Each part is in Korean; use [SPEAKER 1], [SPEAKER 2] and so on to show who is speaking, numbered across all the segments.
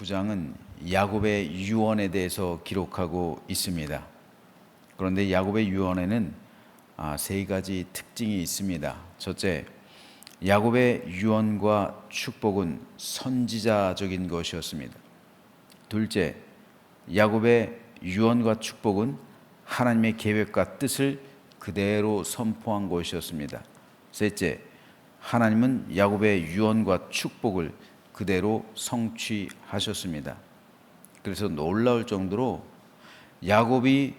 [SPEAKER 1] 9장은 야곱의 유언에 대해서 기록하고 있습니다. 그런데 야곱의 유언에는 세 가지 특징이 있습니다. 첫째, 야곱의 유언과 축복은 선지자적인 것이었습니다. 둘째, 야곱의 유언과 축복은 하나님의 계획과 뜻을 그대로 선포한 것이었습니다. 셋째, 하나님은 야곱의 유언과 축복을 그대로 성취하셨습니다. 그래서 놀라울 정도로 야곱이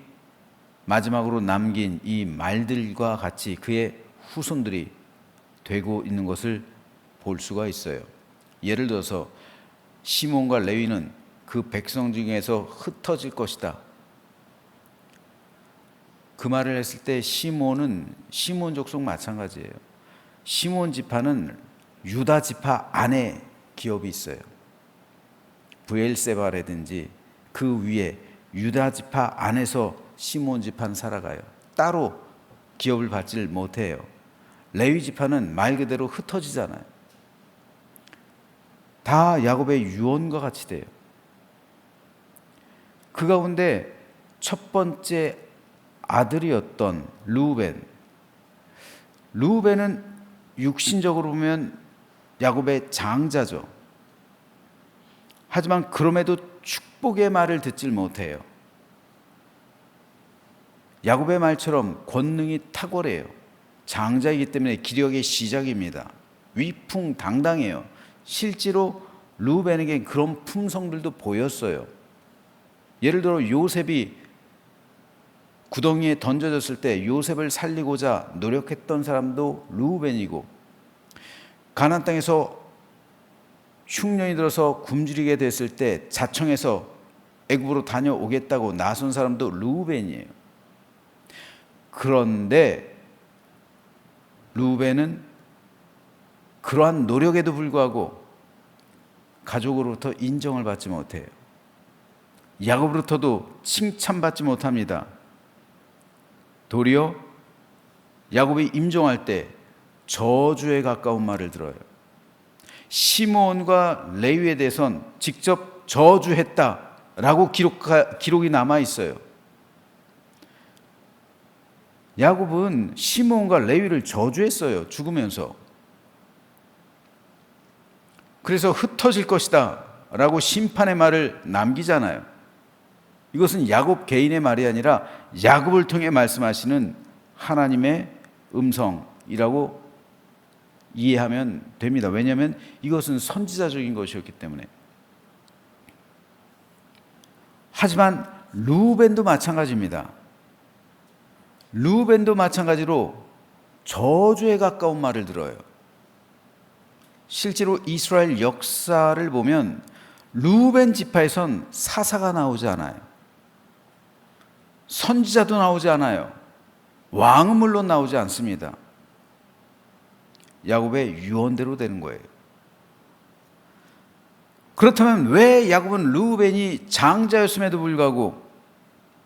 [SPEAKER 1] 마지막으로 남긴 이 말들과 같이 그의 후손들이 되고 있는 것을 볼 수가 있어요. 예를 들어서 시몬과 레위는 그 백성 중에서 흩어질 것이다. 그 말을 했을 때 시몬은 시몬 족속 마찬가지예요. 시몬 지파는 유다 지파 안에 기업이 있어요. 브엘세바라든지 그 위에 유다 지파 안에서 시몬 지파는 살아가요. 따로 기업을 받질 못해요. 레위 지파는 말 그대로 흩어지잖아요. 다 야곱의 유언과 같이 돼요. 그 가운데 첫 번째 아들이었던 르우벤은 육신적으로 보면 야곱의 장자죠. 하지만 그럼에도 축복의 말을 듣질 못해요. 야곱의 말처럼 권능이 탁월해요. 장자이기 때문에 기력의 시작입니다. 위풍당당해요. 실제로 르우벤에게 그런 품성들도 보였어요. 예를 들어 요셉이 구덩이에 던져졌을 때 요셉을 살리고자 노력했던 사람도 르우벤이고, 가나안 땅에서 흉년이 들어서 굶주리게 됐을 때 자청해서 애굽으로 다녀오겠다고 나선 사람도 르우벤이에요. 그런데 르우벤은 그러한 노력에도 불구하고 가족으로부터 인정을 받지 못해요. 야곱으로부터도 칭찬받지 못합니다. 도리어 야곱이 임종할 때 저주에 가까운 말을 들어요. 시몬과 레위에 대해선 직접 저주했다라고 기록이 남아 있어요. 야곱은 시몬과 레위를 저주했어요. 죽으면서. 그래서 흩어질 것이다 라고 심판의 말을 남기잖아요. 이것은 야곱 개인의 말이 아니라 야곱을 통해 말씀하시는 하나님의 음성이라고 이해하면 됩니다. 왜냐하면 이것은 선지자적인 것이었기 때문에. 하지만 르우벤도 마찬가지입니다. 르우벤도 마찬가지로 저주에 가까운 말을 들어요. 실제로 이스라엘 역사를 보면 르우벤 지파에선 사사가 나오지 않아요. 선지자도 나오지 않아요. 왕은 물론 나오지 않습니다. 야곱의 유언대로 되는 거예요. 그렇다면 왜 야곱은 르우벤이 장자였음에도 불구하고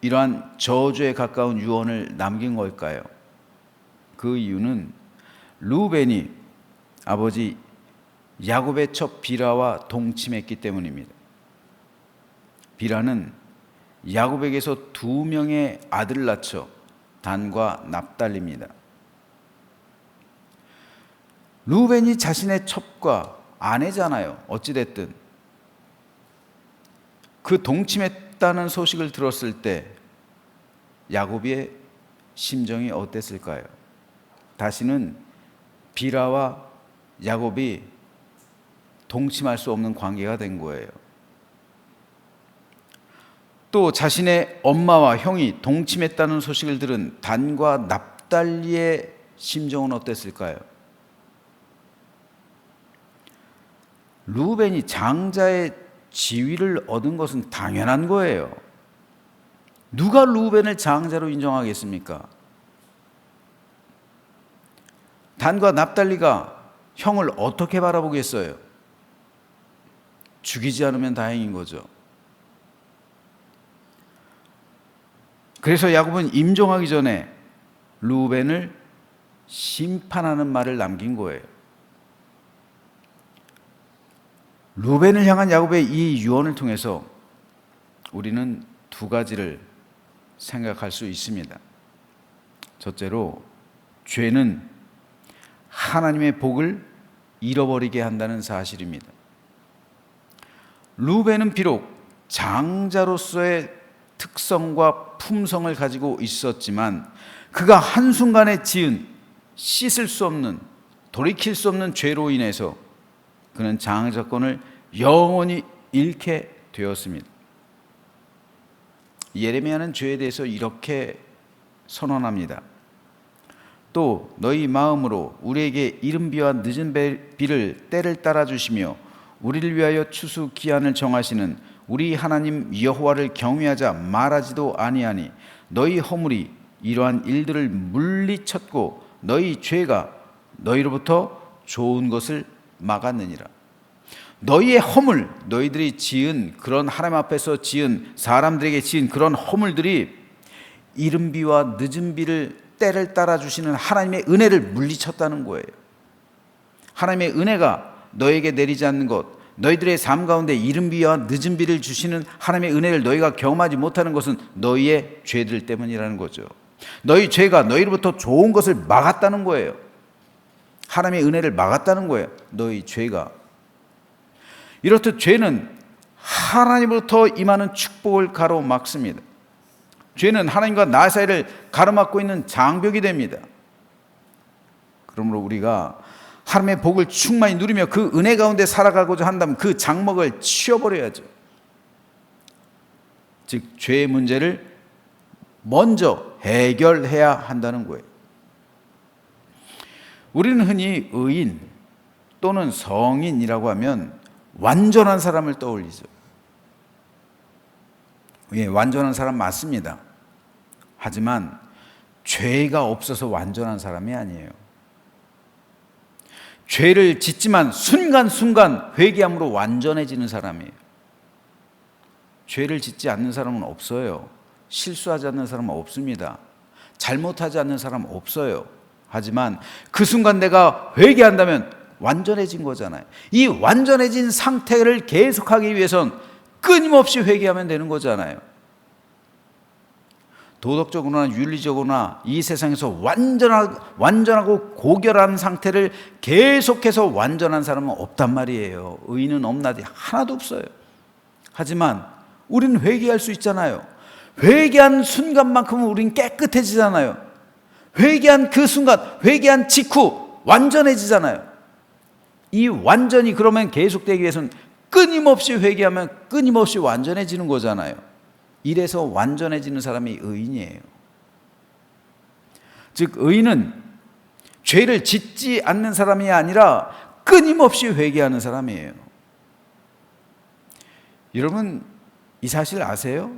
[SPEAKER 1] 이러한 저주에 가까운 유언을 남긴 걸까요? 그 이유는 르우벤이 아버지 야곱의 첫 비라와 동침했기 때문입니다. 비라는 야곱에게서 2명의 아들을 낳죠. 단과 납달리입니다. 르우벤이 자신의 첩과 아내잖아요. 어찌됐든 그 동침했다는 소식을 들었을 때 야곱의 심정이 어땠을까요? 다시는 비라와 야곱이 동침할 수 없는 관계가 된 거예요. 또 자신의 엄마와 형이 동침했다는 소식을 들은 단과 납달리의 심정은 어땠을까요? 르우벤이 장자의 지위를 얻은 것은 당연한 거예요. 누가 르우벤을 장자로 인정하겠습니까? 단과 납달리가 형을 어떻게 바라보겠어요? 죽이지 않으면 다행인 거죠. 그래서 야곱은 임종하기 전에 르우벤을 심판하는 말을 남긴 거예요. 루벤을 향한 야곱의 이 유언을 통해서 우리는 두 가지를 생각할 수 있습니다. 첫째로, 죄는 하나님의 복을 잃어버리게 한다는 사실입니다. 루벤은 비록 장자로서의 특성과 품성을 가지고 있었지만 그가 한순간에 지은 씻을 수 없는, 돌이킬 수 없는 죄로 인해서 그는 장자권을 영원히 잃게 되었습니다. 예레미야는 죄에 대해서 이렇게 선언합니다. 또 너희 마음으로 우리에게 이른 비와 늦은 비를 때를 따라 주시며 우리를 위하여 추수 기한을 정하시는 우리 하나님 여호와를 경외하자 말하지도 아니하니 너희 허물이 이러한 일들을 물리쳤고 너희 죄가 너희로부터 좋은 것을 막았느니라. 너희의 허물, 너희들이 지은 그런 하나님 앞에서 지은, 사람들에게 지은 그런 허물들이 이른 비와 늦은 비를 때를 따라 주시는 하나님의 은혜를 물리쳤다는 거예요. 하나님의 은혜가 너에게 내리지 않는 것, 너희들의 삶 가운데 이른 비와 늦은 비를 주시는 하나님의 은혜를 너희가 경험하지 못하는 것은 너희의 죄들 때문이라는 거죠. 너희 죄가 너희로부터 좋은 것을 막았다는 거예요. 하나님의 은혜를 막았다는 거예요. 너희 죄가. 이렇듯 죄는 하나님으로부터 임하는 축복을 가로막습니다. 죄는 하나님과 나 사이를 가로막고 있는 장벽이 됩니다. 그러므로 우리가 하나님의 복을 충만히 누리며 그 은혜 가운데 살아가고자 한다면 그 장막을 치워버려야죠. 즉 죄의 문제를 먼저 해결해야 한다는 거예요. 우리는 흔히 의인 또는 성인이라고 하면 완전한 사람을 떠올리죠. 예, 완전한 사람 맞습니다. 하지만 죄가 없어서 완전한 사람이 아니에요. 죄를 짓지만 순간순간 회개함으로 완전해지는 사람이에요. 죄를 짓지 않는 사람은 없어요. 실수하지 않는 사람은 없습니다. 잘못하지 않는 사람은 없어요. 하지만 그 순간 내가 회개한다면 완전해진 거잖아요. 이 완전해진 상태를 계속하기 위해선 끊임없이 회개하면 되는 거잖아요. 도덕적으로나 윤리적으로나 이 세상에서 완전하고 고결한 상태를 계속해서 완전한 사람은 없단 말이에요. 의인은 없나니 하나도 없어요. 하지만 우리는 회개할 수 있잖아요. 회개한 순간만큼은 우리는 깨끗해지잖아요. 회개한 그 순간, 회개한 직후 완전해지잖아요. 이 완전히 그러면 계속되기 위해서는 끊임없이 회개하면 끊임없이 완전해지는 거잖아요. 이래서 완전해지는 사람이 의인이에요. 즉 의인은 죄를 짓지 않는 사람이 아니라 끊임없이 회개하는 사람이에요. 여러분 이 사실 아세요?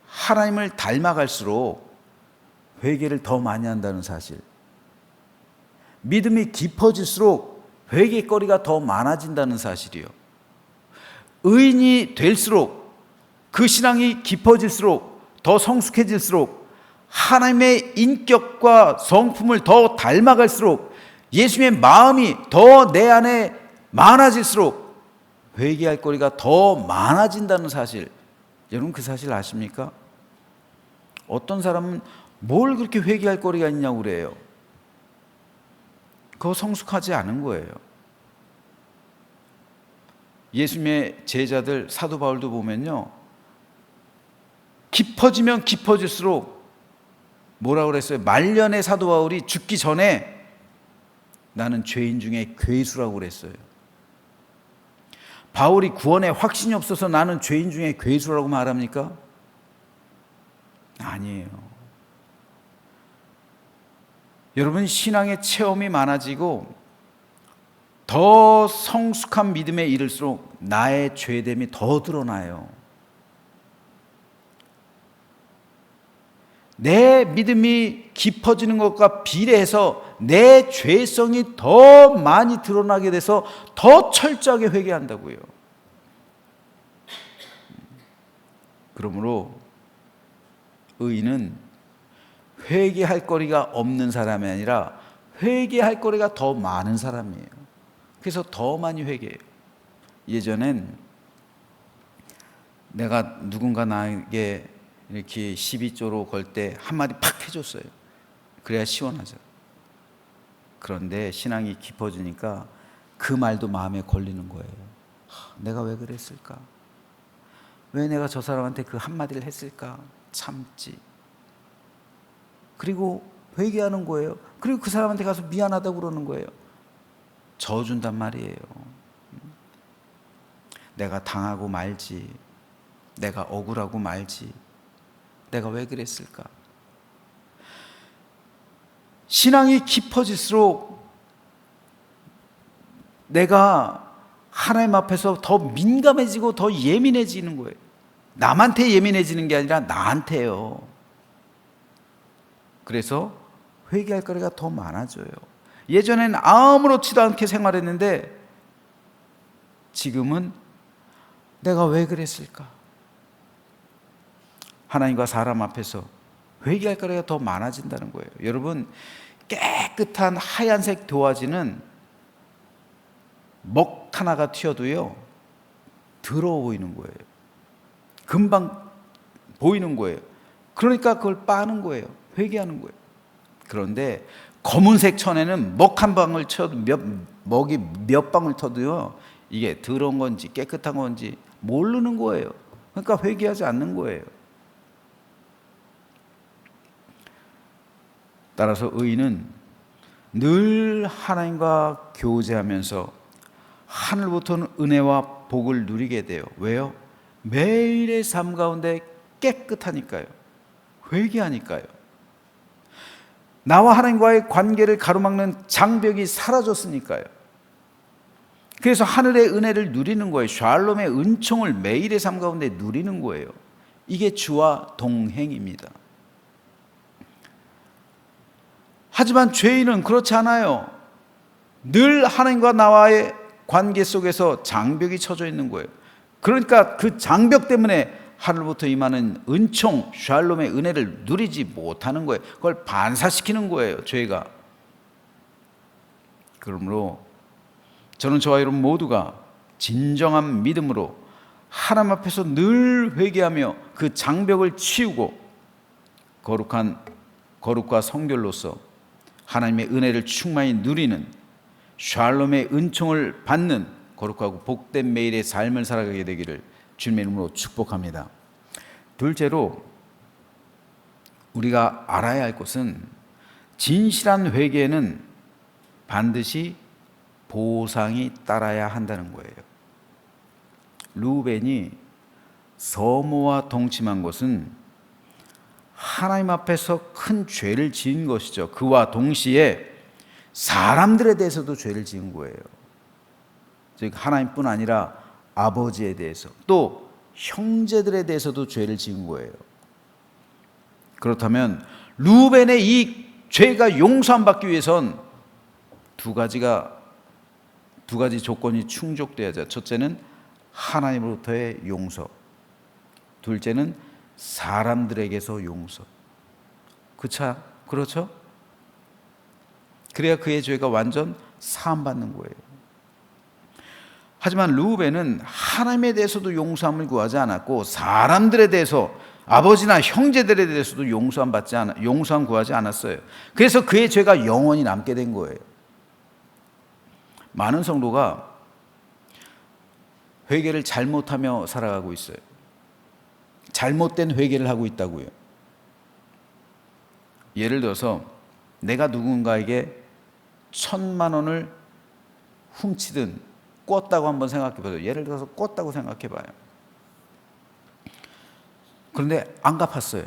[SPEAKER 1] 하나님을 닮아갈수록 회개를 더 많이 한다는 사실. 믿음이 깊어질수록 회개거리가 더 많아진다는 사실이요. 의인이 될수록 그 신앙이 깊어질수록 더 성숙해질수록 하나님의 인격과 성품을 더 닮아갈수록 예수님의 마음이 더 내 안에 많아질수록 회개할 거리가 더 많아진다는 사실. 여러분 그 사실 아십니까? 어떤 사람은 뭘 그렇게 회개할 거리가 있냐고 그래요. 그거 성숙하지 않은 거예요. 예수님의 제자들 사도 바울도 보면요, 깊어지면 깊어질수록 뭐라고 그랬어요? 말년의 사도 바울이 죽기 전에 나는 죄인 중에 괴수라고 그랬어요. 바울이 구원에 확신이 없어서 나는 죄인 중에 괴수라고 말합니까? 아니에요. 여러분 신앙의 체험이 많아지고 더 성숙한 믿음에 이를수록 나의 죄됨이 더 드러나요. 내 믿음이 깊어지는 것과 비례해서 내 죄성이 더 많이 드러나게 돼서 더 철저하게 회개한다고요. 그러므로 의인은 회개할 거리가 없는 사람이 아니라 회개할 거리가 더 많은 사람이에요. 그래서 더 많이 회개해요. 예전엔 내가 누군가 나에게 이렇게 12조로 걸 때 한마디 팍 해줬어요. 그래야 시원하죠. 그런데 신앙이 깊어지니까 그 말도 마음에 걸리는 거예요. 내가 왜 그랬을까? 왜 내가 저 사람한테 그 한마디를 했을까? 참지. 그리고 회개하는 거예요. 그리고 그 사람한테 가서 미안하다고 그러는 거예요. 져준단 말이에요. 내가 당하고 말지, 내가 억울하고 말지, 내가 왜 그랬을까? 신앙이 깊어질수록 내가 하나님 앞에서 더 민감해지고 더 예민해지는 거예요. 남한테 예민해지는 게 아니라 나한테요. 그래서 회개할 거리가 더 많아져요. 예전엔 아무렇지도 않게 생활했는데 지금은 내가 왜 그랬을까? 하나님과 사람 앞에서 회개할 거리가 더 많아진다는 거예요. 여러분, 깨끗한 하얀색 도화지는 먹 하나가 튀어도요 더러워 보이는 거예요. 금방 보이는 거예요. 그러니까 그걸 빠는 거예요. 회개하는 거예요. 그런데 검은색 천에는 먹 한 방울 쳐도 먹이 몇 방울 터도요 이게 더러운 건지 깨끗한 건지 모르는 거예요. 그러니까 회개하지 않는 거예요. 따라서 의인은 늘 하나님과 교제하면서 하늘부터는 은혜와 복을 누리게 돼요. 왜요? 매일의 삶 가운데 깨끗하니까요. 회개하니까요. 나와 하나님과의 관계를 가로막는 장벽이 사라졌으니까요. 그래서 하늘의 은혜를 누리는 거예요. 샬롬의 은총을 매일의 삶 가운데 누리는 거예요. 이게 주와 동행입니다. 하지만 죄인은 그렇지 않아요. 늘 하나님과 나와의 관계 속에서 장벽이 쳐져 있는 거예요. 그러니까 그 장벽 때문에 하늘부터 임하는 은총, 샬롬의 은혜를 누리지 못하는 거예요. 그걸 반사시키는 거예요, 죄가. 그러므로 저는 저와 여러분 모두가 진정한 믿음으로 하나님 앞에서 늘 회개하며 그 장벽을 치우고 거룩과 성결로서 하나님의 은혜를 충만히 누리는 샬롬의 은총을 받는 거룩하고 복된 매일의 삶을 살아가게 되기를 주님의 이름으로 축복합니다. 둘째로 우리가 알아야 할 것은 진실한 회개에는 반드시 보상이 따라야 한다는 거예요. 르우벤이 서모와 동침한 것은 하나님 앞에서 큰 죄를 지은 것이죠. 그와 동시에 사람들에 대해서도 죄를 지은 거예요. 즉 하나님뿐 아니라 아버지에 대해서 또 형제들에 대해서도 죄를 지은 거예요. 그렇다면 르우벤의 이 죄가 용서함 받기 위해선 두 가지 조건이 충족돼야죠. 첫째는 하나님으로부터의 용서, 둘째는 사람들에게서 용서. 그렇죠? 그래야 그의 죄가 완전 사함받는 거예요. 하지만 르우벤은 하나님에 대해서도 용서함을 구하지 않았고 사람들에 대해서 아버지나 형제들에 대해서도 용서함 구하지 않았어요. 그래서 그의 죄가 영원히 남게 된 거예요. 많은 성도가 회개를 잘못하며 살아가고 있어요. 잘못된 회개를 하고 있다고요. 예를 들어서 내가 누군가에게 1,000만 원을 훔치든 꿨다고 한번 생각해 보세요. 예를 들어서 꿨다고 생각해 봐요. 그런데 안 갚았어요.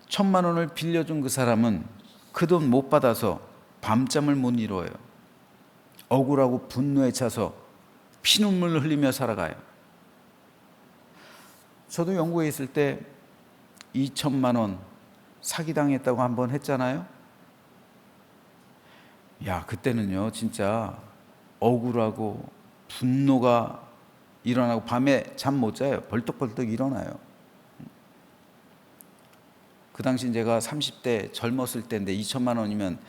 [SPEAKER 1] 1,000만 원을 빌려준 그 사람은 그 돈 못 받아서 밤잠을 못 이루어요. 억울하고 분노에 차서 피눈물을 흘리며 살아가요. 저도 영국에 있을 때 2,000만 원 사기당했다고 한번 했잖아요. 그때는요 진짜 억울하고 분노가 일어나고 밤에 잠 못 자요. 벌떡벌떡 일어나요. 그 당시 제가 30대 젊었을 때인데 2,000만 원이면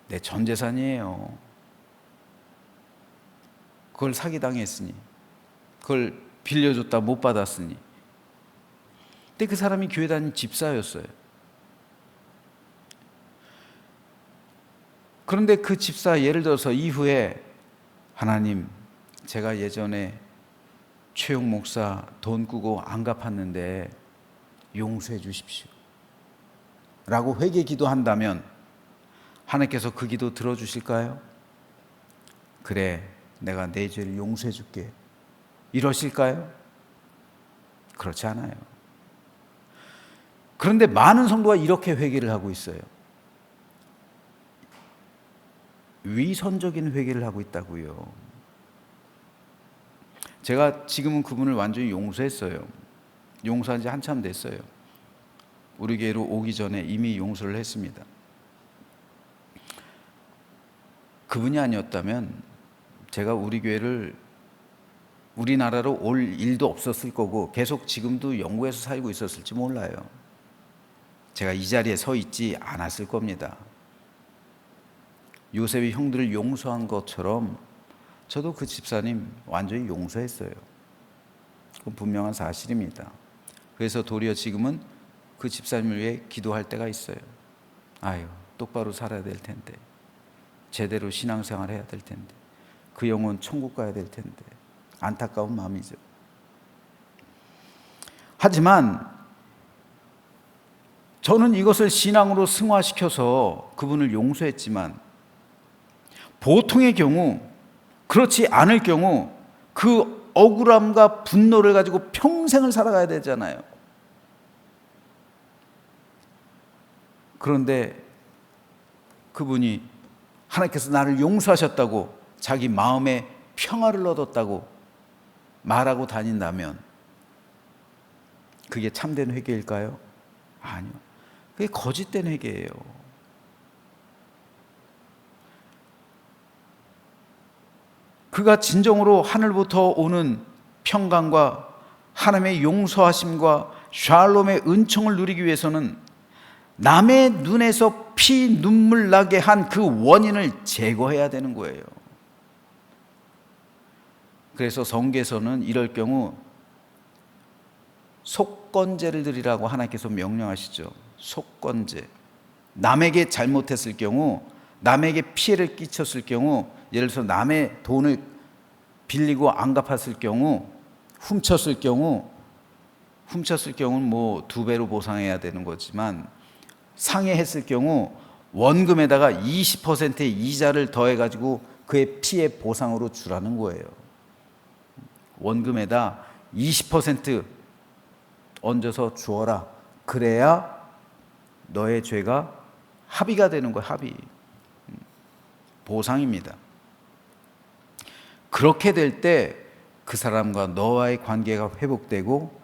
[SPEAKER 1] 내 전 재산이에요. 그걸 사기당했으니, 그걸 빌려줬다 못 받았으니. 근데 그 사람이 교회 다니는 집사였어요. 그런데 그 집사, 예를 들어서 이후에 하나님, 제가 예전에 최용 목사 돈 꾸고 안 갚았는데 용서해 주십시오 라고 회개 기도한다면 하나님께서 그 기도 들어주실까요? 그래, 내가 내 죄를 용서해 줄게, 이러실까요? 그렇지 않아요. 그런데 많은 성도가 이렇게 회개를 하고 있어요. 위선적인 회개를 하고 있다고요. 제가 지금은 그분을 완전히 용서했어요. 용서한 지 한참 됐어요. 우리 교회로 오기 전에 이미 용서를 했습니다. 그분이 아니었다면 제가 우리 교회를, 우리나라로 올 일도 없었을 거고 계속 지금도 영국에서 살고 있었을지 몰라요. 제가 이 자리에 서 있지 않았을 겁니다. 요셉이 형들을 용서한 것처럼 저도 그 집사님 완전히 용서했어요. 그건 분명한 사실입니다. 그래서 도리어 지금은 그 집사님을 위해 기도할 때가 있어요. 아유, 똑바로 살아야 될 텐데, 제대로 신앙생활 해야 될 텐데, 그 영혼 천국 가야 될 텐데, 안타까운 마음이죠. 하지만 저는 이것을 신앙으로 승화시켜서 그분을 용서했지만, 보통의 경우, 그렇지 않을 경우 그 억울함과 분노를 가지고 평생을 살아가야 되잖아요. 그런데 그분이 하나님께서 나를 용서하셨다고, 자기 마음에 평화를 얻었다고 말하고 다닌다면 그게 참된 회개일까요? 아니요. 그게 거짓된 회개예요. 그가 진정으로 하늘부터 오는 평강과 하나님의 용서하심과 샬롬의 은총을 누리기 위해서는 남의 눈에서 피 눈물 나게 한 그 원인을 제거해야 되는 거예요. 그래서 성경에서는 이럴 경우 속건제를 드리라고 하나님께서 명령하시죠. 속건제. 남에게 잘못했을 경우, 남에게 피해를 끼쳤을 경우, 예를 들어서 남의 돈을 빌리고 안 갚았을 경우, 훔쳤을 경우는 뭐 2배로 보상해야 되는 거지만, 상해했을 경우 원금에다가 20%의 이자를 더해가지고 그의 피해 보상으로 주라는 거예요. 원금에다 20% 얹어서 주어라. 그래야 너의 죄가 합의가 되는 거예요. 합의. 보상입니다. 그렇게 될 때 그 사람과 너와의 관계가 회복되고,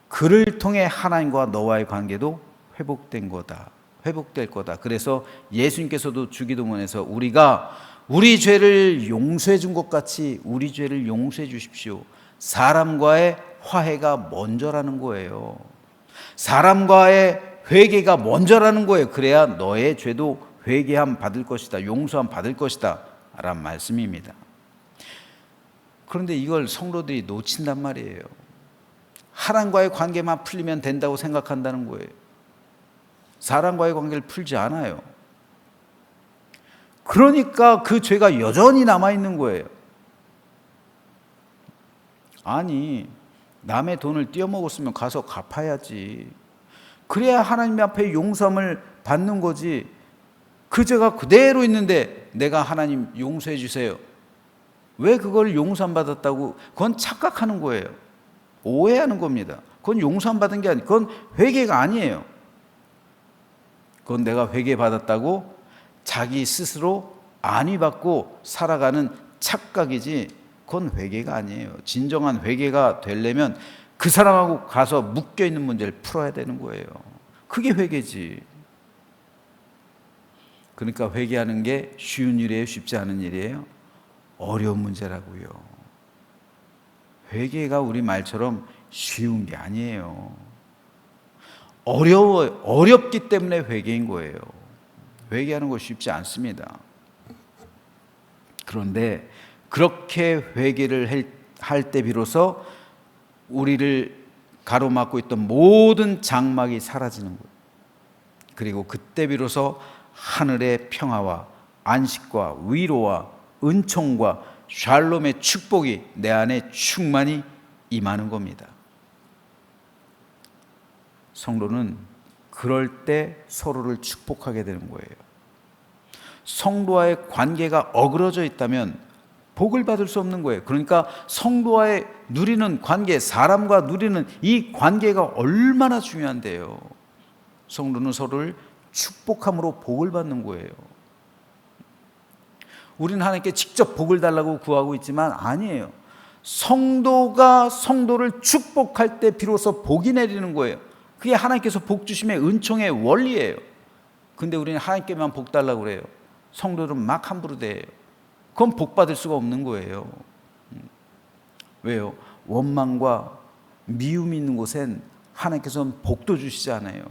[SPEAKER 1] 그를 통해 하나님과 너와의 관계도 회복될 거다. 그래서 예수님께서도 주기도문에서 우리가 우리 죄를 용서해 준 것 같이 우리 죄를 용서해 주십시오. 사람과의 화해가 먼저라는 거예요. 사람과의 회개가 먼저라는 거예요. 그래야 너의 죄도 회개함 받을 것이다, 용서함 받을 것이다 라는 말씀입니다. 그런데 이걸 성도들이 놓친단 말이에요. 하나님과의 관계만 풀리면 된다고 생각한다는 거예요. 사람과의 관계를 풀지 않아요. 그러니까 그 죄가 여전히 남아있는 거예요. 아니, 남의 돈을 떼어먹었으면 가서 갚아야지. 그래야 하나님 앞에 용서함을 받는 거지. 그 죄가 그대로 있는데 내가 하나님 용서해 주세요, 왜 그걸 용서함 받았다고? 그건 착각하는 거예요. 오해하는 겁니다. 그건 용서함 받은 게 아니에요. 그건 회개가 아니에요. 그건 내가 회개 받았다고 자기 스스로 안위받고 살아가는 착각이지, 그건 회개가 아니에요. 진정한 회개가 되려면 그 사람하고 가서 묶여있는 문제를 풀어야 되는 거예요. 그게 회개지. 그러니까 회개하는 게 쉬운 일이에요? 쉽지 않은 일이에요? 어려운 문제라고요. 회개가 우리 말처럼 쉬운 게 아니에요. 어렵기 때문에 회개인 거예요. 회개하는 거 쉽지 않습니다. 그런데 그렇게 회개를 할 때 비로소 우리를 가로막고 있던 모든 장막이 사라지는 거예요. 그리고 그때 비로소 하늘의 평화와 안식과 위로와 은총과 샬롬의 축복이 내 안에 충만히 임하는 겁니다. 성도는 그럴 때 서로를 축복하게 되는 거예요. 성도와의 관계가 어그러져 있다면 복을 받을 수 없는 거예요. 그러니까 성도와의 누리는 관계, 사람과 누리는 이 관계가 얼마나 중요한데요. 성도는 서로를 축복함으로 복을 받는 거예요. 우리는 하나님께 직접 복을 달라고 구하고 있지만 아니에요. 성도가 성도를 축복할 때 비로소 복이 내리는 거예요. 그게 하나님께서 복 주심의 은총의 원리예요. 근데 우리는 하나님께만 복 달라고 그래요. 성도들은 막 함부로 대해요. 그건 복 받을 수가 없는 거예요. 왜요? 원망과 미움이 있는 곳엔 하나님께서는 복도 주시지 않아요.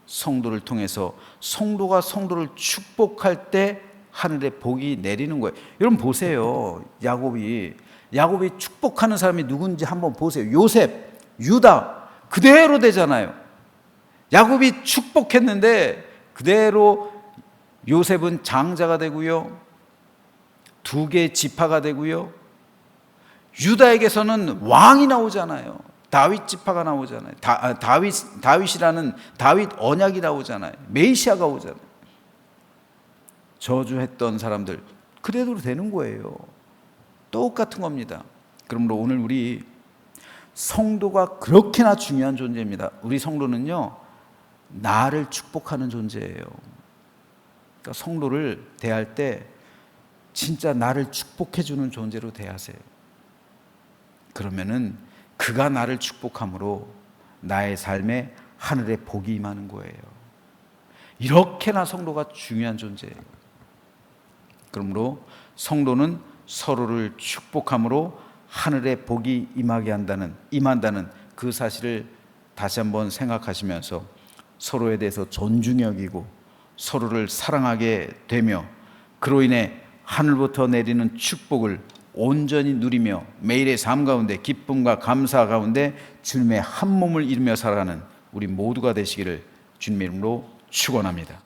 [SPEAKER 1] 성도를 통해서 성도가 성도를 축복할 때 하늘의 복이 내리는 거예요. 여러분 보세요. 야곱이 축복하는 사람이 누군지 한번 보세요. 요셉, 유다 그대로 되잖아요. 야곱이 축복했는데 그대로 요셉은 장자가 되고요. 2개의 지파가 되고요. 유다에게서는 왕이 나오잖아요. 다윗 지파가 나오잖아요. 다윗이라는 다윗 언약이 나오잖아요. 메시아가 오잖아요. 저주했던 사람들 그대로 되는 거예요. 똑같은 겁니다. 그러므로 오늘 우리 성도가 그렇게나 중요한 존재입니다. 우리 성도는요, 나를 축복하는 존재예요. 그러니까 성도를 대할 때 진짜 나를 축복해 주는 존재로 대하세요. 그러면은 그가 나를 축복함으로 나의 삶에 하늘의 복이 임하는 거예요. 이렇게나 성도가 중요한 존재예요. 그러므로 성도는 서로를 축복함으로 하늘의 복이 임한다는 그 사실을 다시 한번 생각하시면서 서로에 대해서 존중히 여기고 서로를 사랑하게 되며 그로 인해 하늘부터 내리는 축복을 온전히 누리며 매일의 삶 가운데 기쁨과 감사 가운데 주님의 한 몸을 이루며 살아가는 우리 모두가 되시기를 주님의 이름으로 축원합니다.